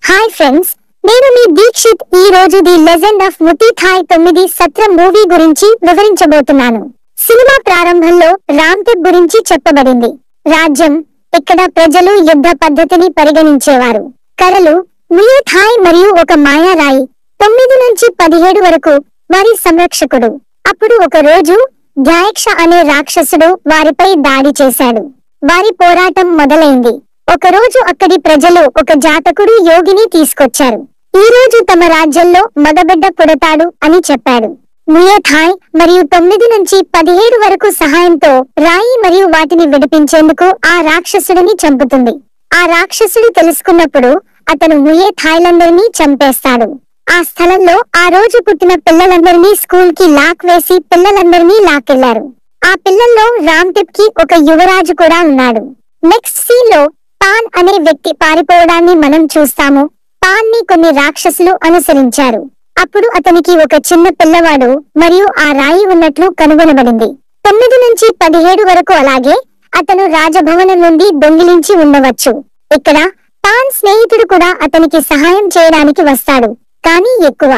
Hi friends, నేను మీ దీక్షిత్. ఈ రోజు ది లెజెండ్ ఆఫ్ ముతీథాయ్ 9 సత్ర మూవీ గురించి వివరించబోతున్నాను. సినిమా ప్రారంభంలో రామ్టెక్ గురించి చెప్పబడింది. రాజ్యం, ఇక్కడ ప్రజలు యుద్ధ పద్ధతిని పరిగణించేవారు. కళలు, ముయథాయ్ మరియు ఒక మాయారాయి 9 నుంచి 17 వరకు వారి సంరక్షకుడు. అప్పుడు ఒక రోజు ధ్యాయక్ష అనే రాక్షసుడు వారిపై దాడి చేశాడు. వారి పోరాటం మొదలైంది. ఒకరోజు అక్కడి ప్రజలు ఒక జాతకుడు యోగిని తీసుకొచ్చారు. ఈ రోజు తమ రాజ్యంలో మగబిడ్డ పుడతాడు అని చెప్పాడు. ముయథాయ్ మరియు 9 నుంచి 17 వరకు సహాయంతో రాయి మరియు వాటిని విడిపించేందుకు ఆ రాక్షసుడిని చంపుతుంది. ఆ రాక్షసుడు తెలుసుకున్నప్పుడు అతను ముయథాయ్లందరినీ చంపేస్తాడు. ఆ స్థలంలో ఆ రోజు పుట్టిన పిల్లలందరినీ స్కూల్ కి లాక్ వేసి పిల్లలందరినీ లాక్కెళ్లారు. ఆ పిల్లల్లో రామ్టెక్ కి ఒక యువరాజు కూడా ఉన్నాడు. నెక్స్ట్ సీన్ లో పాన్ అనే వ్యక్తి పారిపోవడాన్ని మనం చూస్తాము. పాన్ ని కొన్ని రాక్షసులు అనుసరించారు. అప్పుడు అతనికి ఒక చిన్న పిల్లవాడు మరియు ఆ రాయి ఉన్నట్లు కనుగొనబడింది. 9 నుంచి 17 వరకు అలాగే అతను రాజభవనం నుండి దొంగిలించి ఉండవచ్చు. ఇక్కడ పాన్ స్నేహితుడు కూడా అతనికి సహాయం చేయడానికి వస్తాడు. కానీ ఎక్కువ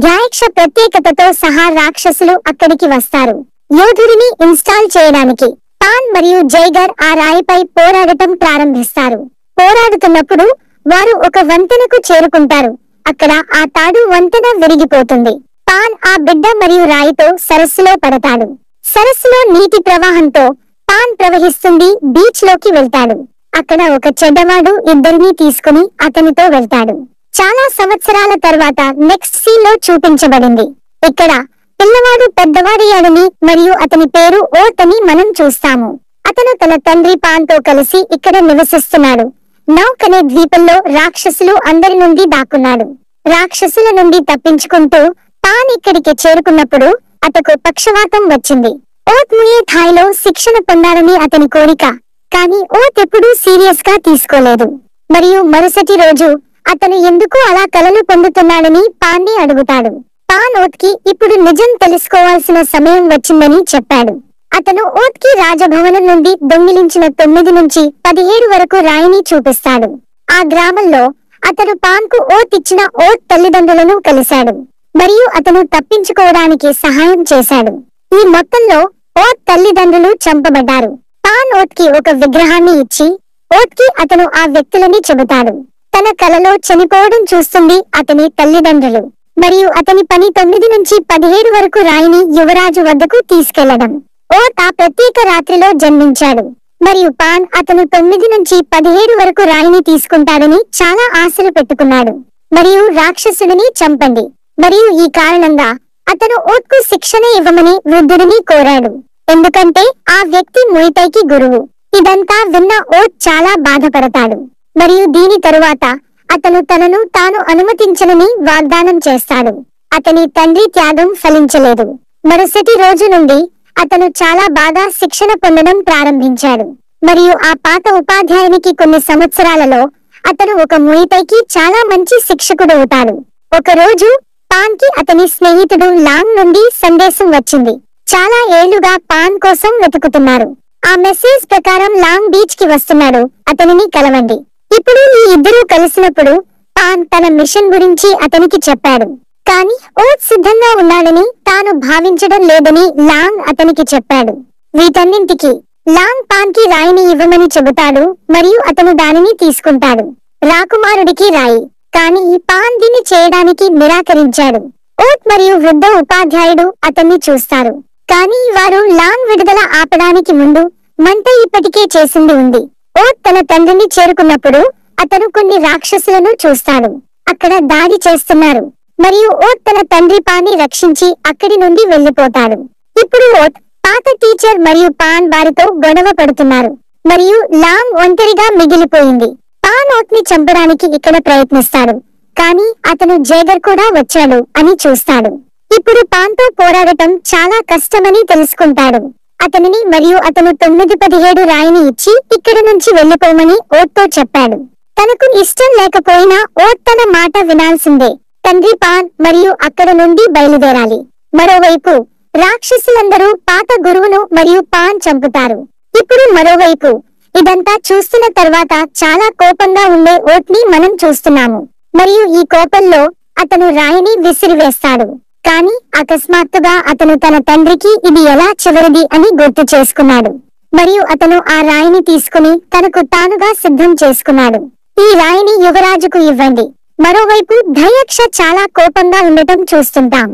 ధ్యాయక్ష ప్రత్యేకతతో సహా రాక్షసులు అక్కడికి వస్తారు యోధుడిని ఇన్స్టాల్ చేయడానికి. పాన్ మరియు జైగర్ ఆ రాయిపై పోరాడటం ప్రారంభిస్తారు. పోరాడుతున్నప్పుడు వారు ఒక వంతెనకు చేరుకుంటారు. అక్కడ ఆ తాడు వంతెన విరిగిపోతుంది. పాన్ ఆ బిడ్డ మరియు రాయితో సరస్సులో పడతాడు. సరస్సులో నీటి ప్రవాహంతో పాన్ ప్రవహిస్తుంది. బీచ్ లోకి వెళ్తాడు. అక్కడ ఒక చెడ్డవాడు ఇద్దరినీ తీసుకుని అతనితో వెళ్తాడు. చాలా సంవత్సరాల తర్వాత నెక్స్ట్ సీన్ లో చూపించబడింది. ఇక్కడ పిల్లవాడు పెద్దవాడయ్యాడని మరియు అతని పేరు ఓత్ అని మనం చూస్తాము. అతను తన తండ్రి పాన్ తో కలిసి ఇక్కడ నివసిస్తున్నాడు. నౌక్ అనే ద్వీపంలో రాక్షసులు అందరి నుండి దాక్కున్నాడు. రాక్షసుల నుండి తప్పించుకుంటూ పాన్ ఇక్కడికి చేరుకున్నప్పుడు అతకు పక్షవాతం వచ్చింది. ఓత్ ముయథాయ్ లో శిక్షణ పొందాలని అతని కోరిక. కానీ ఓత్ ఎప్పుడూ సీరియస్ గా తీసుకోలేదు. మరియు మరుసటి రోజు అతను ఎందుకు అలా కలలు పొందుతున్నాడని పాన్ ని అడుగుతాడు. పాన్ ఓత్ కి ఇప్పుడు నిజం తెలుసుకోవాల్సిన సమయం వచ్చిందని చెప్పాడు. అతను ఓత్ కి రాజభవనం నుండి దొంగిలించిన 9 నుంచి 17 వరకు రాయిని చూపిస్తాడు. ఆ గ్రామంలో అతను పాన్ కు ఓత్ ఇచ్చిన ఓత్ తల్లిదండ్రులను కలిశాడు మరియు అతను తప్పించుకోవడానికి సహాయం చేశాడు. ఈ మొత్తంలో ఓత్ తల్లిదండ్రులు చంపబడ్డారు. పాన్ ఓత్ కి ఒక విగ్రహాన్ని ఇచ్చి ఓత్ కి అతను ఆ వ్యక్తులని చెబుతాడు. తన కలలో చనిపోవడం చూస్తుంది అతని తల్లిదండ్రులు. మరియు అతని పని 9 నుంచి 17 వరకు రాయిని యువరాజు వద్దకు తీసుకెళ్లడం. ఓత్ ఆ ప్రత్యేక రాత్రిలో జన్మించాడు మరియు పాన్ అతను 9 నుంచి 17 వరకు రాయిని తీసుకుంటాడని చాలా ఆశలు పెట్టుకున్నాడు. మరియు రాక్షసుడిని చంపండి. మరియు ఈ కారణంగా అతను ఓత్ కు శిక్షణ ఇవ్వమని వృద్ధుడిని కోరాడు. ఎందుకంటే ఆ వ్యక్తి ముయితైకి గురువు. ఇదంతా విన్న ఓత్ చాలా బాధపడతాడు. మరియు దీని తరువాత అతను తనను తాను అనుమతించనని వాగ్దానం చేస్తాడు. అతని తండ్రి త్యాగం ఫలించలేదు. మరుసటి రోజు నుండి అతను చాలా బాగా శిక్షణ పొందడం ప్రారంభించాడు. మరియు ఆ పాత ఉపాధ్యాయునికి కొన్ని సంవత్సరాలలో అతను ఒక ముయితైకి చాలా మంచి శిక్షకుడు అవుతాడు. ఒక రోజు పాన్ కి అతని స్నేహితుడు లాంగ్ నుండి సందేశం వచ్చింది. చాలా ఏళ్లుగా పాన్ కోసం వెతుకుతున్నారు. ఆ మెసేజ్ ప్రకారం లాంగ్ బీచ్ కి వస్తున్నాడు, అతనిని కలవండి. ఇప్పుడు ఈ ఇద్దరూ కలిసినప్పుడు పాన్ తన మిషన్ గురించి అతనికి చెప్పాడు. కానీ ఓత్ సిద్ధంగా ఉన్నాడని తాను భావించడం లేదని లాంగ్ అతనికి చెప్పాడు. వీటన్నింటికి లాంగ్ పాన్ కి రాయిని ఇవ్వమని చెబుతాడు మరియు అతను దానిని తీసుకుంటాడు. రాకుమారుడికి రాయి. కానీ పాన్ దీన్ని చేయడానికి నిరాకరించాడు. ఓత్ మరియు వృద్ధ ఉపాధ్యాయుడు అతన్ని చూస్తారు. కానీ వారు లాంగ్ విడుదల ఆపడానికి ముందు మంట ఇప్పటికే చేసింది ఉంది. ఓత్ తన తండ్రిని చేరుకున్నప్పుడు అతను కొన్ని రాక్షసులను చూస్తాడు. అక్కడ దాడి చేస్తున్నారు మరియు ఓత్ తన తండ్రి పాన్ని రక్షించి అక్కడి నుండి వెళ్లిపోతాడు. ఇప్పుడు ఓత్, పాత టీచర్ మరియు పాన్ వారితో గొడవ పడుతున్నారు మరియు లాంగ్ ఒంటరిగా మిగిలిపోయింది. పాన్ ఓత్ ని చంపడానికి ఇక్కడ ప్రయత్నిస్తాడు. కానీ అతను జైగర్ కూడా వచ్చాడు అని చూస్తాడు. ఇప్పుడు పాన్ తో పోరాడటం చాలా కష్టమని తెలుసుకుంటాడు. అతనిని మరియు అతను 9-17 రాయిని ఇచ్చి ఇక్కడి నుంచి వెళ్లిపోమని ఓత్ తో చెప్పాడు. తనకు ఇష్టం లేకపోయినా ఓత్ తన మాట వినాల్సిందే. తండ్రి పాన్ మరియు అక్కడ నుండి బయలుదేరాలి. మరోవైపు రాక్షసులందరూ పాత గురువును మరియు పాన్ చంపుతారు. ఇప్పుడు మరోవైపు ఇదంతా చూస్తున్న తర్వాత చాలా కోపంగా ఉండే ఓత్ ని మనం చూస్తున్నాము. మరియు ఈ కోపంలో అతను రాయిని విసిరివేస్తాడు. కాని అకస్మాత్తుగా అతను తన తండ్రికి ఇది ఎలా చివరిది అని గుర్తు చేసుకున్నాడు. మరియు అతను ఆ రాయిని తీసుకుని తనకు తానుగా సిద్ధం చేసుకున్నాడు. ఈ రాయిని యువరాజుకు ఇవ్వండి. మరోవైపు దయక్ష చాలా కోపంగా ఉండటం చూస్తుంటాం.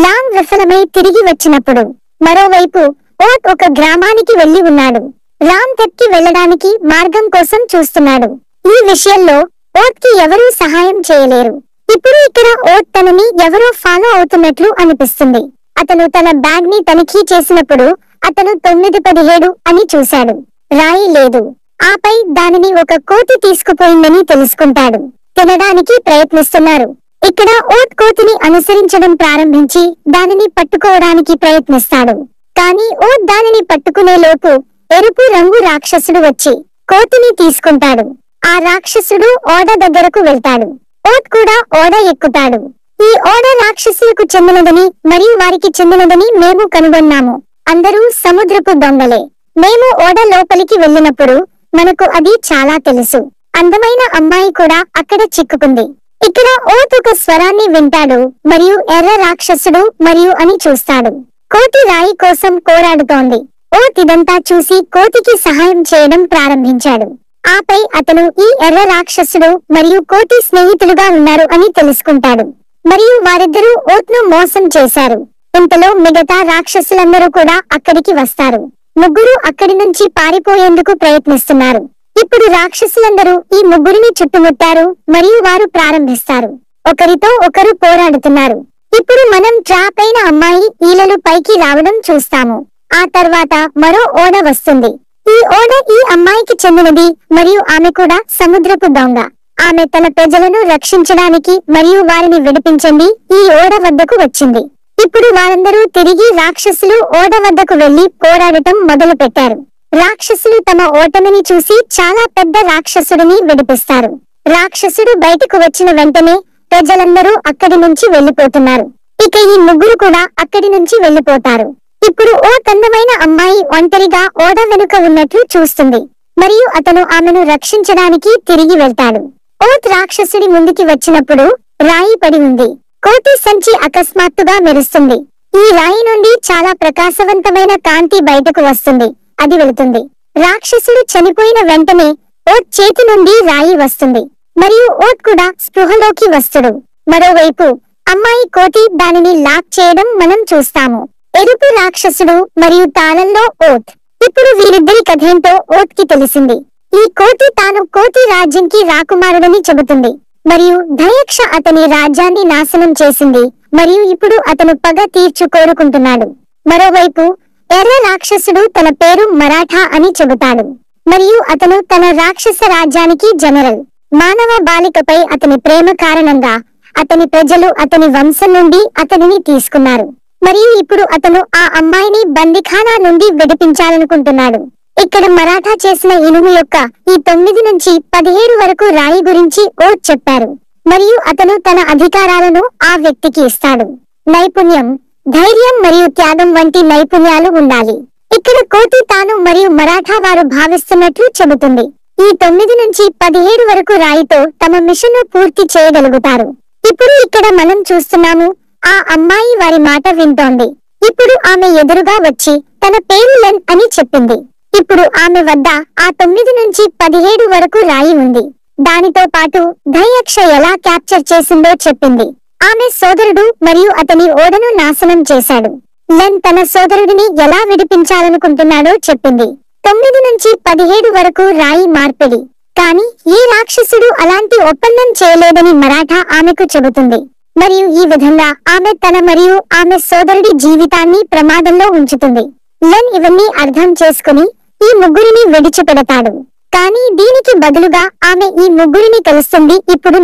లాంగ్ విఫలమై తిరిగి వచ్చినప్పుడు మరోవైపు ఓత్ ఒక గ్రామానికి వెళ్లి ఉన్నాడు. రామ్ తెప్కి వెళ్లడానికి మార్గం కోసం చూస్తున్నాడు. ఈ విషయంలో ఓత్ కి ఎవరూ సహాయం చేయలేరు. ఇప్పుడు ఇక్కడ ఓత్ తనని ఎవరో ఫాలో అవుతున్నట్లు అనిపిస్తుంది. అతను తన బ్యాగ్ ని తనిఖీ చేసినప్పుడు అతను 917 అని చూశాడు. రాయి లేదు. ఆపై దానిని ఒక కోతి తీసుకుపోయిందని తెలుసుకుంటాడు. తినడానికి ప్రయత్నిస్తున్నారు. ఇక్కడ ఓత్ కోతిని అనుసరించడం ప్రారంభించి దానిని పట్టుకోవడానికి ప్రయత్నిస్తాడు. కానీ ఓత్ దానిని పట్టుకునే లోపు ఎరుపు రంగు రాక్షసుడు వచ్చి కోతిని తీసుకుంటాడు. ఆ రాక్షసుడు ఓడ దగ్గరకు వెళ్తాడు. ఓత్ కూడా ఓడ ఎక్కుతాడు. ఈ ఓడ రాక్షసులకు చెందినదని మరియు వారికి చెందినదని మేము కనుగొన్నాము. అందరూ సముద్రపు దొంగలే. మేము ఓడ లోపలికి వెళ్ళినప్పుడు మనకు అది చాలా తెలుసు. అందమైన అమ్మాయి కూడా అక్కడ చిక్కుకుంది. ఇక్కడ ఓత్ ఒక స్వరాన్ని వింటాడు మరియు ఎర్ర రాక్షసుడు మరియు అని చూస్తాడు. కోతి రాయి కోసం పోరాడుతోంది. ఓత్ ఇదంతా చూసి కోతికి సహాయం చేయడం ప్రారంభించాడు. ఆపై అతను ఈ ఎర్ర రాక్షసుడు మరియు కోతి స్నేహితులుగా ఉన్నారు అని తెలుసుకుంటాడు. మరియు వారిద్దరూ ఓత్ ను మోసం చేశారు. ఇంతలో మిగతా రాక్షసులందరూ కూడా అక్కడికి వస్తారు. ముగ్గురు అక్కడి నుంచి పారిపోయేందుకు ప్రయత్నిస్తున్నారు. ఇప్పుడు రాక్షసులందరూ ఈ ముగ్గురిని చుట్టుముట్టారు మరియు వారు ప్రారంభిస్తారు. ఒకరితో ఒకరు పోరాడుతున్నారు. ఇప్పుడు మనం ట్రాప్ అయిన అమ్మాయి ఈలలు పైకి రావడం చూస్తాము. ఆ తర్వాత మరో ఓడ వస్తుంది. ఈ ఓడ ఈ అమ్మాయికి చెందినది మరియు ఆమె కూడా సముద్రపు దొంగ. ఆమె తన ప్రజలను రక్షించడానికి మరియు వారిని విడిపించండి ఈ ఓడ వద్దకు వచ్చింది. ఇప్పుడు వారందరూ తిరిగి రాక్షసులు ఓడ వద్దకు వెళ్లి పోరాడటం మొదలు పెట్టారు. రాక్షసులు తమ ఓటమిని చూసి చాలా పెద్ద రాక్షసుడిని విడిపిస్తారు. రాక్షసుడు బయటకు వచ్చిన వెంటనే ప్రజలందరూ అక్కడి నుంచి వెళ్లిపోతున్నారు. ఇక ఈ ముగ్గురు కూడా అక్కడి నుంచి వెళ్లిపోతారు. ఇప్పుడు ఓ అందమైన అమ్మాయి ఒంటరిగా ఓడ వెనుక ఉన్నట్లు చూస్తుంది మరియు అతను ఆమెను రక్షించడానికి తిరిగి వెళ్తాడు. ఓత్ రాక్షసుడి ముందుకి వచ్చినప్పుడు రాయి పడి ఉంది. కోతి సంచి అకస్మాత్తుగా మెరుస్తుంది. ఈ రాయి నుండి చాలా ప్రకాశవంతమైన కాంతి బయటకు వస్తుంది. అది వెళుతుంది. రాక్షసుడు చనిపోయిన వెంటనే ఓత్ చేతి నుండి రాయి వస్తుంది మరియు ఓత్ కూడా స్పృహలోకి వస్తాడు. మరోవైపు అమ్మాయి కోతి దానిని లాక్ చేయడం మనం చూస్తాము. ఎరుపు రాక్షసుడు మరియు తాళంలో ఓత్. ఇప్పుడు వీరిద్దరి కథేంటో ఓత్ కి తెలిసింది. ఈ కోతి తాను కోతి రాజ్యంకి రాకుమారుడని చెబుతుంది మరియు దయక్ష అతని రాజ్యాన్ని నాశనం చేసింది మరియు ఇప్పుడు అతను పగ తీర్చు కోరుకుంటున్నాడు. మరోవైపు ఎర్ర రాక్షసుడు తన పేరు మరాఠా అని చెబుతాడు మరియు అతను తన రాక్షస రాజ్యానికి జనరల్. మానవ బాలికపై అతని ప్రేమ కారణంగా అతని ప్రజలు అతని వంశం నుండి అతనిని తీసుకున్నారు మరియు ఇప్పుడు అతను ఆ అమ్మాయిని బందిఖానా నుండి విడిపించాలనుకుంటున్నాడు. ఇక్కడ మరాఠా చేసిన ఇనుము యొక్క ఈ 9 నుంచి 17 వరకు రాయి గురించి ఓత్ చెప్పారు మరియు అతను తన అధికారాలను ఆ వ్యక్తికి ఇస్తాడు. నైపుణ్యం, ధైర్యం మరియు త్యాగం వంటి నైపుణ్యాలు ఉండాలి. ఇక్కడ కోతి తాను మరియు మరాఠా వారు భావిస్తున్నట్లు చెబుతుంది. ఈ 9 నుంచి 17 వరకు రాయితో తమ మిషన్ పూర్తి చేయగలుగుతారు. ఇప్పుడు ఇక్కడ మనం చూస్తున్నాము ఆ అమ్మాయి వారి మాట వింటోంది. ఇప్పుడు ఆమె ఎదురుగా వచ్చి తన పేరు లెన్ అని చెప్పింది. ఇప్పుడు ఆమె వద్ద ఆ 9 నుంచి 17 వరకు రాయి ఉంది. దానితో పాటు దయక్ష ఎలా క్యాప్చర్ చేసిందో చెప్పింది. ఆమె సోదరుడు మరియు అతని ఓడను నాశనం చేశాడు. లెన్ తన సోదరుడిని ఎలా విడిపించాలనుకుంటున్నాడో చెప్పింది. 9 నుంచి 17 వరకు రాయి మార్పిడి. కానీ ఈ రాక్షసుడు అలాంటి ఒప్పందం చేయలేదని మరాఠా ఆమెకు చెబుతుంది మరియు ఈ విధంగా ఆమె తన మరియు ఆమె సోదరుడి జీవితాన్ని ప్రమాదంలో ఉంచుతుంది. లెన్ ఇవన్నీ అర్థం చేసుకుని ఈ ముగ్గురిని విడిచిపెడతాడు. కానీ దీనికి బదులుగా ఆమె ఈ ముగ్గురిని కలుస్తుంది. ఇప్పుడు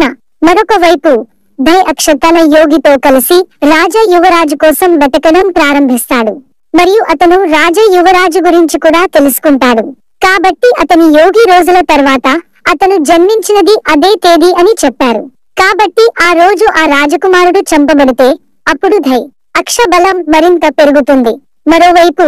మరొక వైపు దయక్ష తన యోగితో కలిసి రాజ యువరాజు కోసం వెతకడం ప్రారంభిస్తాడు మరియు అతను రాజ యువరాజు గురించి కూడా తెలుసుకుంటాడు. కాబట్టి అతని యోగి రోజుల తర్వాత అతను జన్మించినది అదే తేదీ అని చెప్పారు. కాబట్టి ఆ రోజు ఆ రాజకుమారుడు చంపబడితే అప్పుడు అక్ష బలం మరింత పెరుగుతుంది. మరోవైపు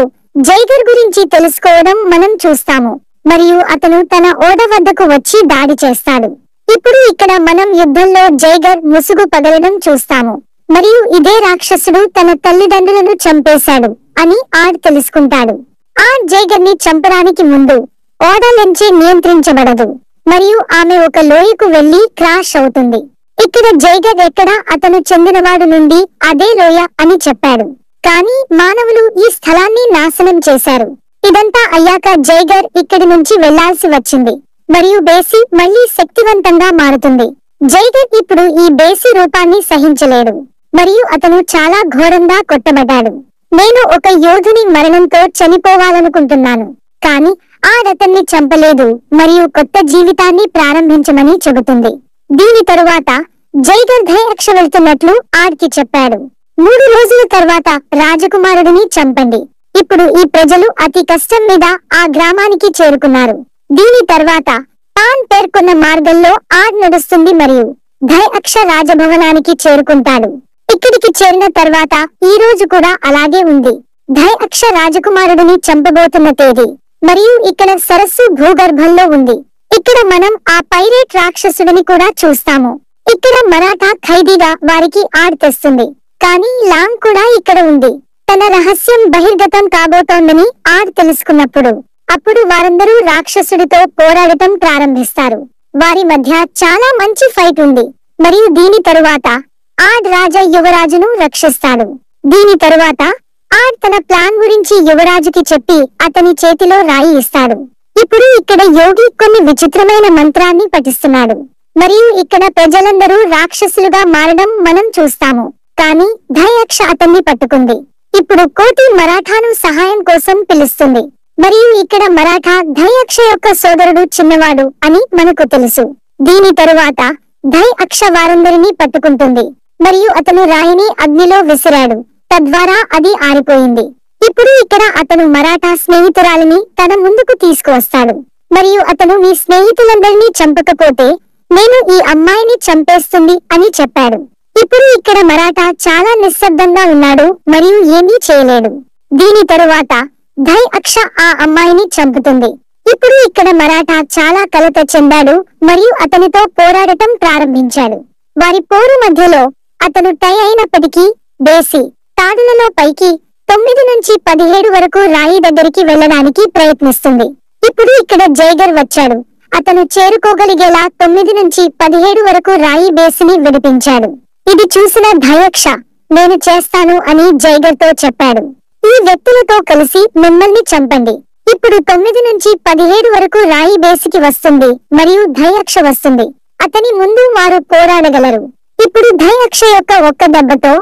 జైగర్ గురించి తెలుసుకోవడం మనం చూస్తాము మరియు అతను తన ఓడ వద్దకు వచ్చి దాడి చేస్తాడు. ఇప్పుడు ఇక్కడ మనం యుద్ధంలో జైగర్ ముసుగు పగలడం చూస్తాము. మరియు ఇదే రాక్షసుడు తన తల్లిదండ్రులను చంపేశాడు అని ఆడ్ తెలుసుకుంటాడు. ఆడ్ జైగర్ ని చంపడానికి ముందు ఓడలెంచి నియంత్రించబడదు మరియు ఆమె ఒక లోయకు వెళ్లి క్రాష్ అవుతుంది. ఇక్కడ జైగర్ ఎక్కడ అతను చెందినవాడు నుండి అదే లోయ అని చెప్పాడు. కానీ మానవులు ఈ స్థలాన్ని నాశనం చేశారు. ఇదంతా అయ్యాక జైగర్ ఇక్కడి నుంచి వెళ్లాల్సి వచ్చింది మరియు బేసి మళ్లీ శక్తివంతంగా మారుతుంది. జైగర్ ఇప్పుడు ఈ బేసి రూపాన్ని సహించలేడు మరియు అతను చాలా ఘోరంగా కొట్టబడ్డాడు. నేను ఒక యోధుని మరణంతో చనిపోవాలనుకుంటున్నాను, కానీ ఆడతన్ని చంపలేదు మరియు కొత్త జీవితాన్ని ప్రారంభించమని చెబుతుంది. దీని తరువాత జైగర్ ధైర్యక్ష వెళ్తున్నట్లు ఆడ్కి చెప్పాడు. 3 రోజుల తర్వాత రాజకుమారుడిని చంపండి. ఇప్పుడు ఈ ప్రజలు అతి కష్టం మీద ఆ గ్రామానికి చేరుకున్నారు. దీని తర్వాత తాన్ పేర్కొన్న మార్గంలో ఆడ్ నడుస్తుంది మరియు ధైర్యక్ష రాజభవనానికి చేరుకుంటాడు. ఇక్కడికి చేరిన తర్వాత ఈ రోజు కూడా అలాగే ఉంది. ధైర్యక్ష రాజకుమారుడిని చంపబోతున్న తేదీ మరియు ఇక్కడ సరస్సు భూగర్భంలో ఉంది. ఇక్కడ మనం ఆ పైరేట్ రాక్షసుడిని కూడా చూస్తాము. ఇక్కడ మరాఠా ఖైదీగా వారికి ఆడ్ తెస్తుంది. కానీ లాంగ్ కూడా ఇక్కడ ఉంది. తన రహస్యం బహిర్గతం కాబోతోందని ఆడ్ తెలుసుకున్నప్పుడు అప్పుడు వారందరూ రాక్షసుడితో పోరాడటం ప్రారంభిస్తారు. వారి మధ్య చాలా మంచి ఫైట్ ఉంది మరియు దీని తరువాత ఆడ్ రాజా యువరాజును రక్షిస్తాడు. దీని తరువాత ఆడ్ తన ప్లాన్ గురించి యువరాజుకి చెప్పి అతని చేతిలో రాయి ఇస్తాడు. ఇప్పుడు ఇక్కడ యోగి కొన్ని విచిత్రమైన మంత్రాన్ని పఠిస్తున్నాడు మరియు ఇక్కడ ప్రజలందరూ రాక్షసులుగా మారడం మనం చూస్తాము. కానీ ధైర్యక్ష అతన్ని పట్టుకుంది. ఇప్పుడు కోటి మరాఠాను సహాయం కోసం పిలుస్తుంది మరియు ఇక్కడ మరాఠా ధైర్యక్ష యొక్క సోదరుడు చిన్నవాడు అని మనకు తెలుసు. దీని తరువాత ధైర్యక్ష వారందరినీ పట్టుకుంటుంది మరియు అతను రాయిని అగ్నిలో విసిరాడు, తద్వారా అది ఆరిపోయింది. ఇప్పుడు ఇక్కడ అతను మరాఠా స్నేహితురాలిని తన ముందుకు తీసుకువస్తాడు మరియు అతను మీ స్నేహితులందరినీ చంపకపోతే నేను ఈ అమ్మాయిని చంపేస్తుంది అని చెప్పాడు. ఇప్పుడు ఇక్కడ మరాఠా చాలా నిశ్శబ్దంగా ఉన్నాడు మరియు ఏమీ చేయలేడు. దీని తరువాత ధైర్యక్ష ఆ అమ్మాయిని చంపుతుంది. ఇప్పుడు ఇక్కడ మరాఠా చాలా కలత చెందాడు మరియు అతనితో పోరాడటం ప్రారంభించాడు. వారి పోరు మధ్యలో అతను టై అయినప్పటికీ బేసి తాడులలో పైకి 9 నుంచి 17 వరకు రాయి దగ్గరికి వెళ్లడానికి ప్రయత్నిస్తుంది. ఇప్పుడు ఇక్కడ జైగర్ వచ్చాడు. అతను చేరుకోగలిగేలా 9 నుంచి 17 వరకు రాయి బేసిని విడిపించాడు. ఇది చూసిన ధైర్యక్ష నేను చేస్తాను అని జైగర్ తో చెప్పాడు. ఈ వ్యక్తులతో కలిసి మిమ్మల్ని చంపండి. ఇప్పుడు 9 నుంచి 17 వరకు రాయి బేసికి వస్తుంది మరియు ధైర్యక్ష వస్తుంది. అతని ముందు వారు పోరాడగలరు. ఇప్పుడు ధైర్యక్ష యొక్క ఒక్క దెబ్బతో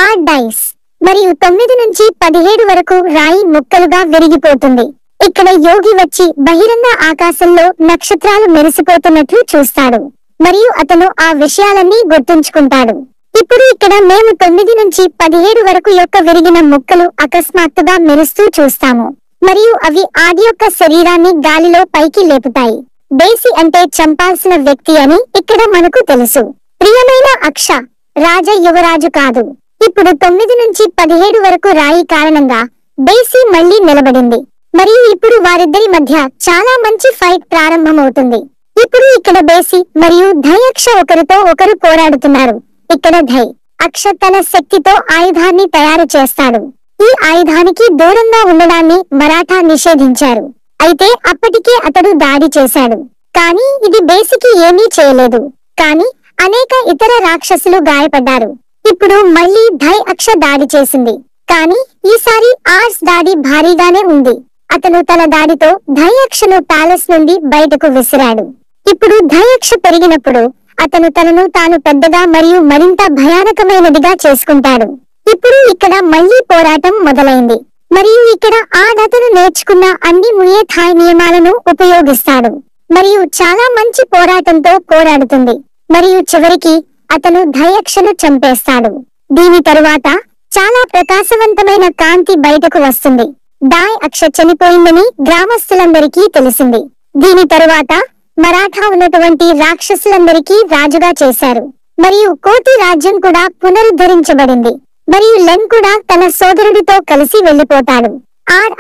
ఆడ్ డైస్ మరియు 9 నుంచి 17 వరకు రాయి ముక్కలుగా విరిగిపోతుంది. ఇక్కడ యోగి వచ్చి బహిరంగ ఆకాశంలో నక్షత్రాలు మెరిసిపోతున్నట్లు చూస్తాడు మరియు అతను ఆ విషయాలన్నీ గుర్తుంచుకుంటాడు. ఇప్పుడు ఇక్కడ మేము 9 నుంచి 17 వరకు యొక్క విరిగిన ముక్కలు అకస్మాత్తుగా మెరుస్తూ చూస్తాము మరియు అవి ఆది యొక్క శరీరాన్ని గాలిలో పైకి లేపుతాయి. బేసి అంటే చంపాల్సిన వ్యక్తి అని ఇక్కడ మనకు తెలుసు. ప్రియమైన అక్ష రాజ యువరాజు కాదు. ఇప్పుడు 9 నుంచి 17 వరకు రాయి కారణంగా బేసి మళ్లీ నిలబడింది మరియు ఇప్పుడు వారిద్దరి మధ్య చాలా మంచి ఫైట్ ప్రారంభమవుతుంది. ఇప్పుడు ఇక్కడ బేసి మరియు ధైర్యక్ష ఒకరితో ఒకరు పోరాడుతున్నారు. ఇక్కడ ధైర్యక్ష తన శక్తితో ఆయుధాన్ని తయారు చేస్తాడు. ఈ ఆయుధానికి దూరంగా ఉండడాన్ని మరాఠా నిషేధించారు. అయితే అప్పటికే అతడు దాడి చేశాడు, కానీ ఇది బేసికి ఏమీ చేయలేదు. కానీ అనేక ఇతర రాక్షసులు గాయపడ్డారు. ఇప్పుడు మళ్లీ ధైర్యక్ష దాడి చేసింది, కానీ ఈసారి ఆర్స్ దాడి భారీగానే ఉంది. అతను తన దాడితో ధైర్యక్షను ప్యాలెస్ నుండి బయటకు విసిరాడు. ఇప్పుడు ధైర్యక్ష పెరిగినప్పుడు అతను తనను తాను పెద్దగా మరియు మరింత భయానకమైనదిగా చేసుకుంటాడు. ఇప్పుడు ఇక్కడ మళ్లీ పోరాటం మొదలైంది మరియు ఇక్కడ అతను నేర్చుకున్న అన్ని ముయే థాయ్ నియమాలను ఉపయోగిస్తాడు మరియు చాలా మంచి పోరాటంతో పోరాడుతుంది మరియు చివరికి అతను ధైర్యక్షను చంపేస్తాడు. దీని తరువాత చాలా ప్రకాశవంతమైన కాంతి బయటకు వస్తుంది. ధైర్యక్ష చనిపోయిందని గ్రామస్తులందరికీ తెలిసింది. దీని తరువాత మరాఠా ఉన్నటువంటి రాక్షసులందరికీ రాజుగా చేశారు మరియు కోటి రాజ్యం కూడా పునరుద్ధరించబడింది మరియు లెన్ కూడా తన సోదరుడితో కలిసి వెళ్లిపోతాడు.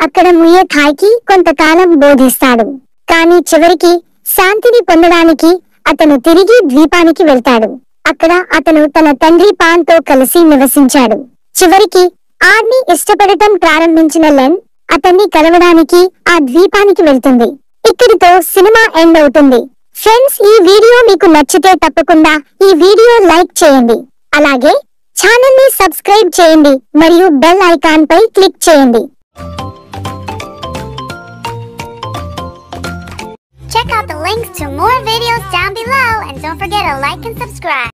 అక్కడ ముయే థాయ్కి కొంతకాలం బోధిస్తాడు, కానీ చివరికి శాంతిని పొందడానికి అతను తిరిగి ద్వీపానికి వెళ్తాడు. అక్కడ అతను తన తండ్రి పాన్ తో కలిసి నివసించాడు. చివరికి ఆర్ని ఇష్టపడటం ప్రారంభించిన లెన్ అతన్ని కలవడానికి ఆ ద్వీపానికి వెళ్తుంది. ఇక్కడితో సినిమా ఎండ్ అవుతుంది. ఫ్రెండ్స్, ఈ వీడియో మీకు నచ్చితే తప్పకుండా ఈ వీడియో లైక్ చేయండి. అలాగే ఛానల్ ని సబ్స్క్రైబ్ చేయండి మరియు బెల్ ఐకాన్ పై క్లిక్ చేయండి. Check out the links to more videos down below and don't forget to like and subscribe.